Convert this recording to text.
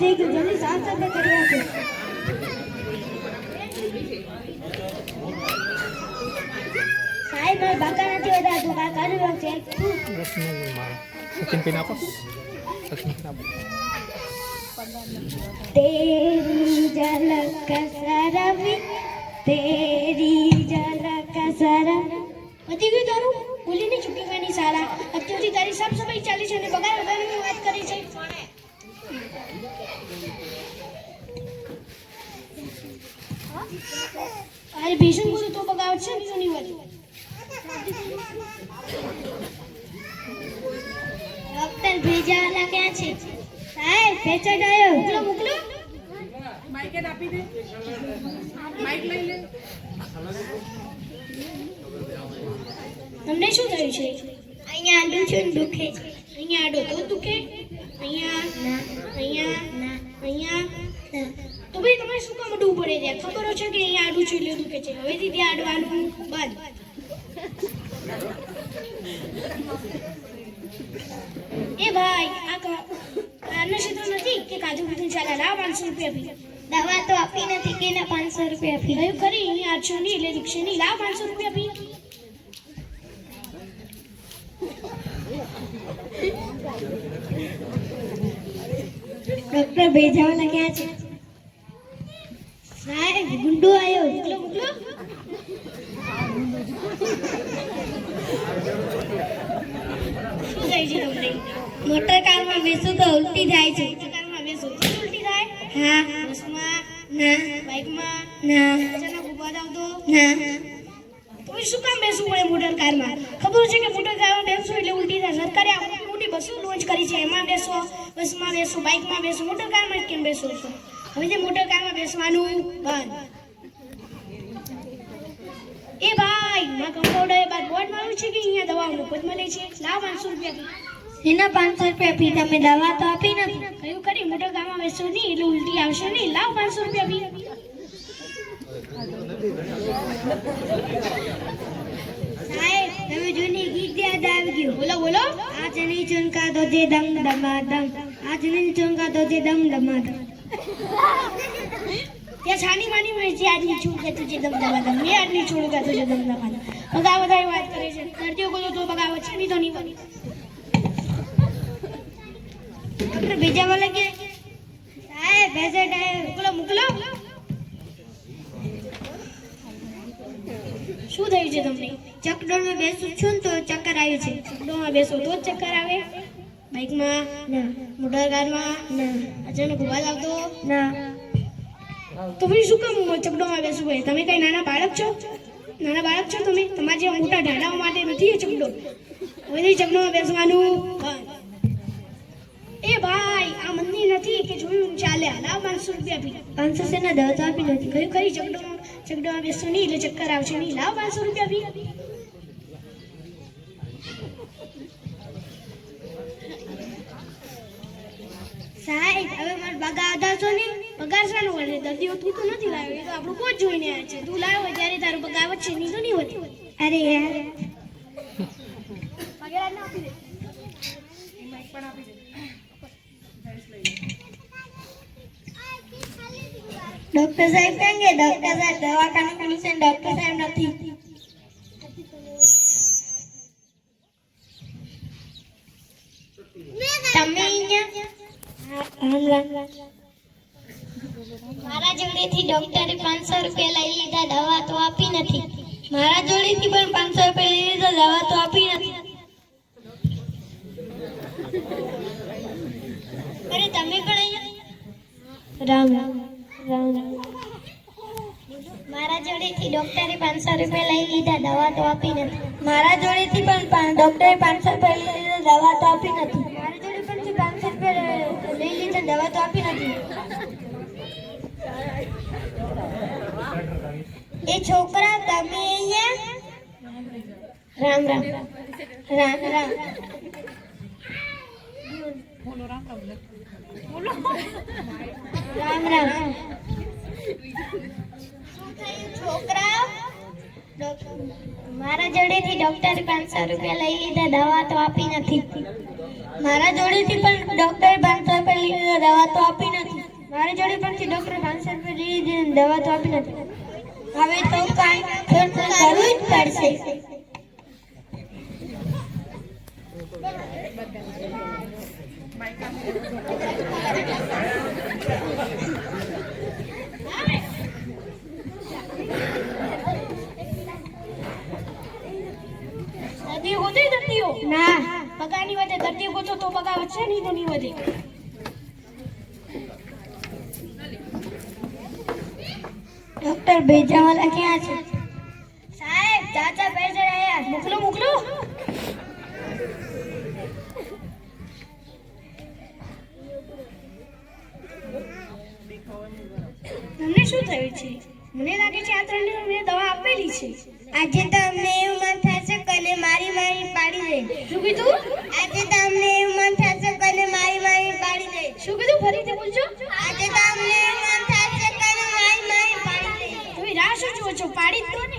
થઈ ગયું, જલ્દી સાફ સફાઈ કરી આપો. સાહેબ મારે બાકા નથી વધારતું, કાંઈ કર્યું છે. તેરી ઝલક સરવી, તેરી ઝલક સરવી. વધી ગયું તારું? ભૂલીની ચૂકેવાની સારા. અત્યારથી તારી સાફ સફાઈ ચાલી છે અને બગાડ વગાડવાની વાત કરી છે. અરે ભીષણ બોલું તો બગાવટ છે, બીજું નહીં વધુ. ડોક્ટર ભેજાવાલા ક્યાં છે? સાહેબ પેશન્ટ આવ્યો. મોકલો મોકલો. માઈક આપી દે. માઈક લઈ લે. તમને શું થયું છે? અહીંયા આડું છે ને દુખે છે. અહીંયા આડો તો દુખે, અહીંયા ના, અહીંયા ના, અહીંયા તો ભાઈ તમારે શું કામ અડવું પડે છે? ખબર છે કે અહીંયા આડું છે એટલે દુખે છે. હવેથી ત્યાં આડવાનું બંધ. એ ભાઈ આ નશો તો નથી કે કાજુ બધું ચાલે. લાવ 500 રૂપિયા આપી. દવા તો આપી નથી કે ના 500 રૂપિયા આપી. કયું ખરી અહીંયા 800 ની એટલે દીક્ષા ની. લાવ 500 રૂપિયા આપી. ડોક્ટર ભેજાવાલા ક્યાં છે? સાહેબ ગુંડો આવ્યો. મોકલો મોકલો. શું થાય છે તમને? મોટર કારમાં બેસો તો ઉલટી થાય છે. મોટર કારમાં બેસો તો ઉલટી થાય? હા. બસમાં? ના. બાઇકમાં? ના. અચાનક ઊભા થાવ તો? ના. તો શું કામ બેસવું પડે મોટર કારમાં? ખબર છે કે મોટર કારમાં બેસવું એટલે ઉલટી થાય. સરકારે આ મોટી બસો લોન્ચ કરી છે, એમાં બેસો, બસમાં બેસો, બાઇકમાં બેસો, મોટર કારમાં કેમ બેસો છો? હવે તે મોટર કારમાં બેસવાનું બંધ. એ ભાઈ માં કમ્પાઉન્ડરે બાદ બોર્ડ માર્યું છે કે અહીંયા દવા મફત મળે છે. લાવ 500 રૂપિયા આપી. એના 500 રૂપિયા આપી. તમે દવા તો આપી નથી. કયું કરી મોટર કારમાં બેસો નહીં એટલે ઉલટી આવશે નહીં. લાવ 500 રૂપિયા આપી. સાહેબ તમે જૂની ગીત યાદ આવી ગયું. બોલો બોલો. આજ નહીં ચમકા તો જે દમ દમાદમ, આજ નહીં ચમકા તો જે દમ દમાદમ. ત્યાં છાની માની મેં જે આદમી છોડ કે તુજે દમ દમાદમ, મેં આદમી છોડ કે તુજે દમ દમાદમ. બગાવત આવી વાત કરે છે. દર્દીઓ બોલો તો બગાવત છે, નહીં તો નહીં બની. ડોક્ટર ભેજાવાલા કે સાહેબ પેશન્ટ આવ્યો. મોકલો મોકલો. શું થયું છે તમને? ચકડોળમાં બેસું છું ને તો ચક્કર આવ્યું છે. ચકડોળમાં બેસો તો જ ચક્કર આવે? બાઇકમાં? ના. મોટર કારમાં? ના. અચાનક ઊભા થાવ તો? ના. તો પછી શું કામ ચકડોળમાં બેસવું પડે? તમે કઈ નાના બાળક છો? નાના બાળક છો તમે? તમારા જેવા મોટા ઢાંડાઓ માટે નથી એ ચકડોળ. હવે ચકડોળમાં બેસવાનું બંધ. એ ભાઈ આ મંદિર નથી કે જોયું ચાલે. લાવ 500 રૂપિયા આપી. 500 સેના દવા તો આપી નથી. કયું ખરી ચકડોળમાં બેસો નહીં એટલે ચક્કર આવશે નહીં. લાવ 500 રૂપિયા આપી. સાહેબ હવે મારે પગાર વધારશો નહીં. પગાર શાનો વધે? દર્દીઓ તું તો નથી લાવ્યો, એ તો આપણું કોચ જોઈને આવે છે. તું લાવ્યો હોય ત્યારે તારું પગાર વધશે, નહીં તો નહીં વધે. અરે યાર પગાર ના આપી દે. પણ આપી દે. ડોક્ટર સાહેબ ક્યાં ગયા? ડોક્ટર સાહેબ દવાખાનું ખુલ્લું છે, ડોક્ટર સાહેબ નથી. તમે અહીંયા મારા જોડેથી ડોક્ટરે 500 રૂપિયા લઈ લીધા, દવા તો આપી નથી. મારા જોડેથી પણ 500 રૂપિયા લઈ લીધા, દવા તો આપી નથી. અરે તમે પણ અહીંયા રામ રામ રામ રામ. મારા જોડેથી ડોક્ટરે 500 રૂપિયા લઈ લીધા, દવા તો આપી નથી. મારા જોડેથી પણ ડોક્ટરે 500 રૂપિયા લઈ લીધા, દવા તો આપી નથી. મારા જોડે પણ 500 રૂપિયા લઈ લીધા, દવા તો આપી નથી. એ છોકરા તમે અહીંયા રામ રામ રામ રામ. બોલો રામ રામ. બોલો રામ રામ. છોકરા મારા જોડેથી ડોક્ટરે 500 રૂપિયા લઈ લીધા, દવા તો આપી નથી. મારા જોડેથી પણ ડોક્ટરે 500 રૂપિયા લઈ લીધા, દવા તો આપી નથી. મારી જોડે પણ ડોક્ટર 500 રૂપિયા દવા તો આપી નથી. હવે તો કાંઈ થોડું કરવું જ પડશે. દર્દીઓ ગોતે દર્દીઓ ના પગારની વધે દર્દીઓ ગોતો તો પગાર વધશે નહીં તો નહીં વધે. ડોક્ટર ભેજાવાલા ક્યાં છે? સાહેબ ચાચા પેસેન્ટ આયા. મોકલો મોકલો. તમને શું થયું છે? મને લાગે છે આ ત્રણને મેં દવા આપેલી છે. આજે તો અમને એવું મન થશે કે મારી પાડી દે. શું કીધું? આજે તો અમને એવું મન થશે કે મારી પાડી દે. શું કીધું? ફરીથી બોલજો. આજે તો અમને એવું મન થશે કે મારી પાડી દે. તમે રાહ શું જુઓ છો? પાડી જ દો ને.